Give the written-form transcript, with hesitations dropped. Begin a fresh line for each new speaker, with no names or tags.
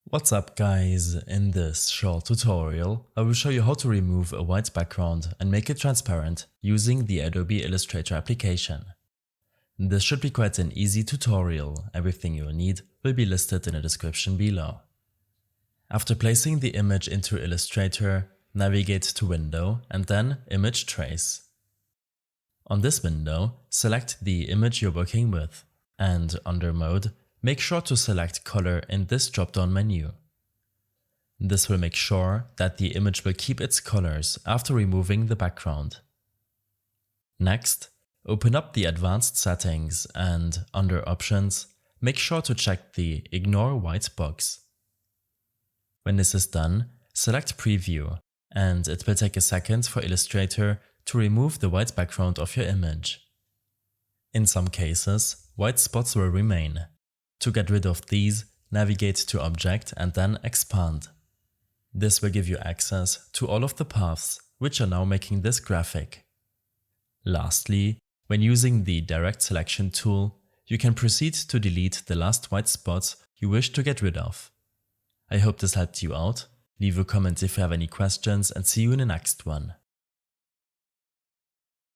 What's up guys, in this short tutorial I will show you how to remove a white background and make it transparent using the Adobe Illustrator application. This should be quite an easy tutorial, everything you'll need will be listed in the description below. After placing the image into Illustrator, navigate to Window and then Image Trace. On this window, select the image you're working with and under Mode, make sure to select Color in this drop-down menu. This will make sure that the image will keep its colors after removing the background. Next, open up the Advanced Settings and, under Options, make sure to check the Ignore White box. When this is done, select Preview, and it will take a second for Illustrator to remove the white background of your image. In some cases, white spots will remain. To get rid of these, navigate to Object and then Expand. This will give you access to all of the paths which are now making this graphic. Lastly, when using the Direct Selection tool, you can proceed to delete the last white spots you wish to get rid of. I hope this helped you out. Leave a comment if you have any questions and see you in the next one.